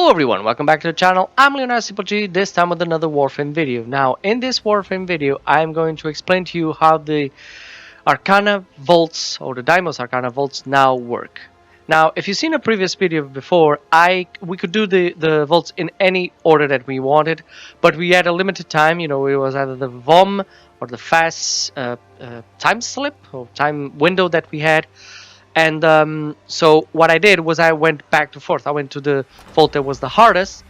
Hello everyone, welcome back to the channel. I'm Leonardo Simple G, this time with another Warframe video. Now, in this Warframe video, I'm going to explain to you how the Arcana Vaults, or the Daimos Arcana Vaults, now work. Now, if you've seen a previous video before, we could do the vaults in any order that we wanted, but we had a limited time. You know, it was either the VOM or the fast time slip or time window that we had. And so what I did was I went back and forth. I went to the vault that was the hardest,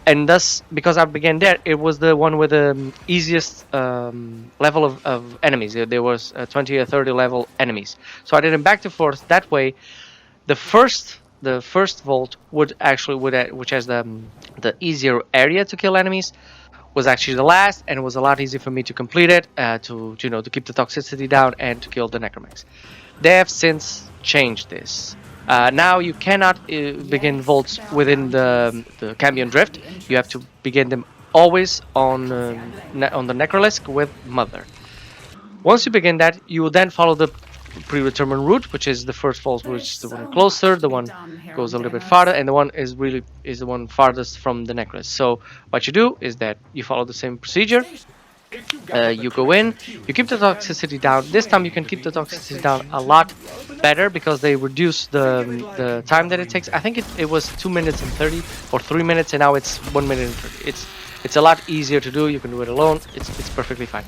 and thus, because I began there, it was the one with the easiest level of enemies. There was 20 or 30 level enemies. So I did them back and forth. That way, the first vault which has the easier area to kill enemies, was actually the last, and it was a lot easier for me to complete it, to keep the toxicity down and to kill the necromags. They have since changed this. Now you cannot begin vaults within the Cambion Drift. You have to begin them always on the Necrolisc with Mother. Once you begin that, you will then follow the predetermined route, which is the first vault, which is the one closer, the one goes a little bit farther, and the one is the one farthest from the necklace. So what you do is that you follow the same procedure. You go in, you keep the toxicity down. This time you can keep the toxicity down a lot better because they reduce the time that it takes. I think it was 2 minutes and 30 or 3 minutes, and now it's 1 minute and 30. It's a lot easier to do. You can do it alone. It's perfectly fine.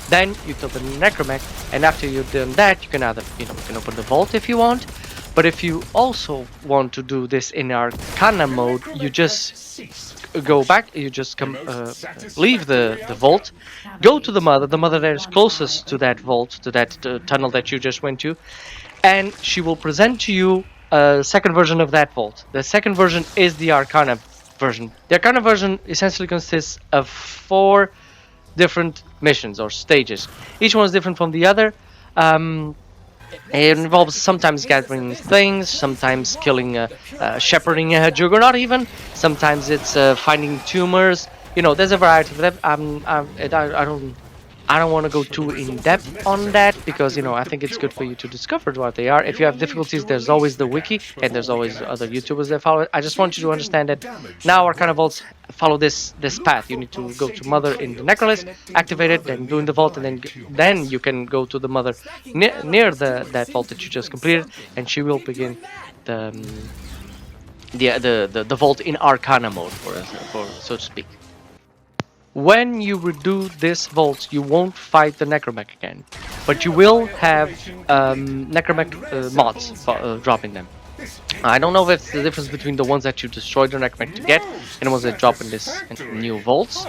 Then you kill the necromag, and after you've done that, you can either you can open the vault if you want. But if you also want to do this in Arcana mode, you just go back, you just leave the vault, go to the mother that is closest to that vault, to that tunnel that you just went to, and she will present to you a second version of that vault. The second version is the Arcana version. The Arcana version essentially consists of 4 different missions or stages. Each one is different from the other. It involves sometimes gathering things, sometimes killing, shepherding a juggernaut even. Sometimes it's finding tumors. You know, there's a variety of them. I don't want to go too in depth on that because I think it's good for you to discover what they are. If you have difficulties, there's always the wiki and there's always other YouTubers that follow it. I just want you to understand that now Arcana Vaults follow this path. You need to go to Mother in the Necrolis, activate it, then go in the vault, and then you can go to the Mother near that vault that you just completed, and she will begin the vault in Arcana mode, for so to speak. When you redo this vault, you won't fight the necromag again, but you will have necromag mods dropping them. I don't know if it's the difference between the ones that you destroyed the necromag to get and the ones that drop in this new vaults,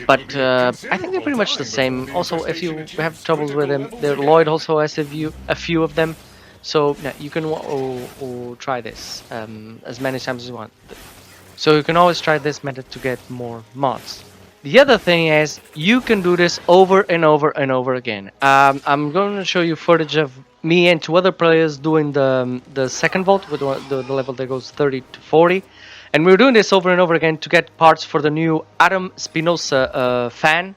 but I think they're pretty much the same. Also, if you have troubles with them, Lloyd also has a few of them, so yeah, you can try this as many times as you want. So you can always try this method to get more mods. The other thing is, you can do this over and over and over again. I'm going to show you footage of me and 2 other players doing the second vault with the level that goes 30 to 40. And we're doing this over and over again to get parts for the new Adam Spinoza fan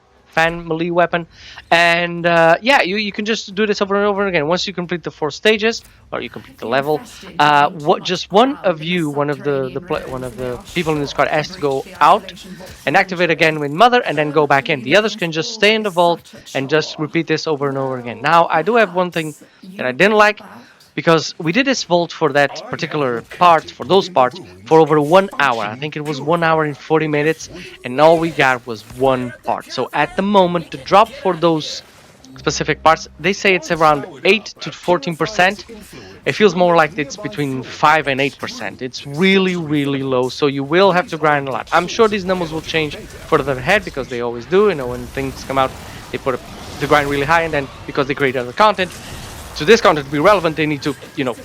melee weapon. And yeah, you can just do this over and over again. Once you complete the 4 stages, or you complete the level, just one of the people in the squad has to go out and activate again with Mother, and then go back in. The others can just stay in the vault and just repeat this over and over again. Now, I do have one thing that I didn't like, because we did this vault for that particular part, for those parts, for over 1 hour. I think it was 1 hour and 40 minutes, and all we got was 1 part. So at the moment, the drop for those specific parts, they say it's around 8 to 14%. It feels more like it's between 5 and 8%. It's really, really low, so you will have to grind a lot. I'm sure these numbers will change further ahead, because they always do. When things come out, they put the grind really high, and then because they create other content, to this content to be relevant, they need to,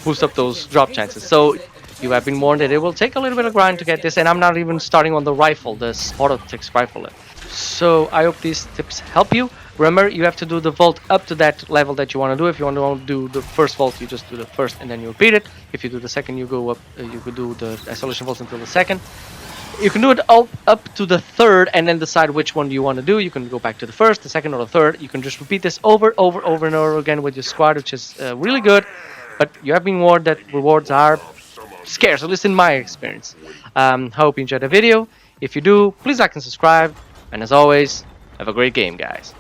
boost up those drop chances. So you have been warned that it will take a little bit of grind to get this, and I'm not even starting on the rifle, the Autotix rifle. So I hope these tips help you. Remember, you have to do the vault up to that level that you want to do. If you want to do the first vault, you just do the first and then you repeat it. If you do the second, you go up. You could do the isolation vault until the second. You can do it all up to the 3rd and then decide which one you want to do. You can go back to the 1st, the 2nd, or the 3rd. You can just repeat this over and over again with your squad, which is really good. But you have been warned that rewards are scarce, at least in my experience. Hope you enjoyed the video. If you do, please like and subscribe. And as always, have a great game, guys.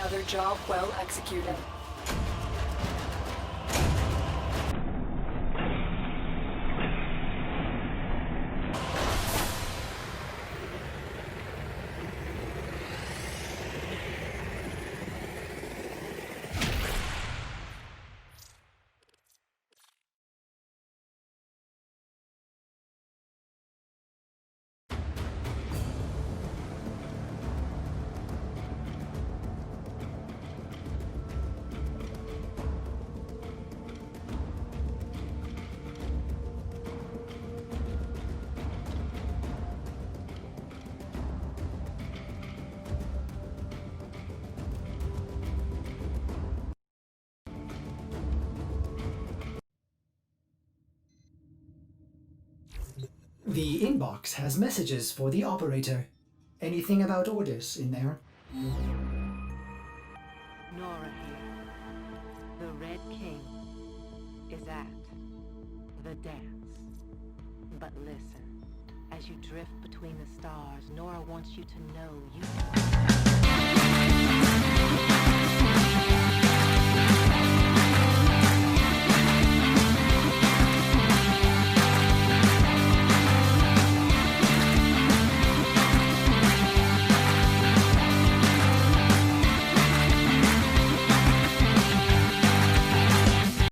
Another job well executed. The inbox has messages for the operator. Anything about orders in there? Nora here. The Red King is at the dance. But listen, as you drift between the stars, Nora wants you to know you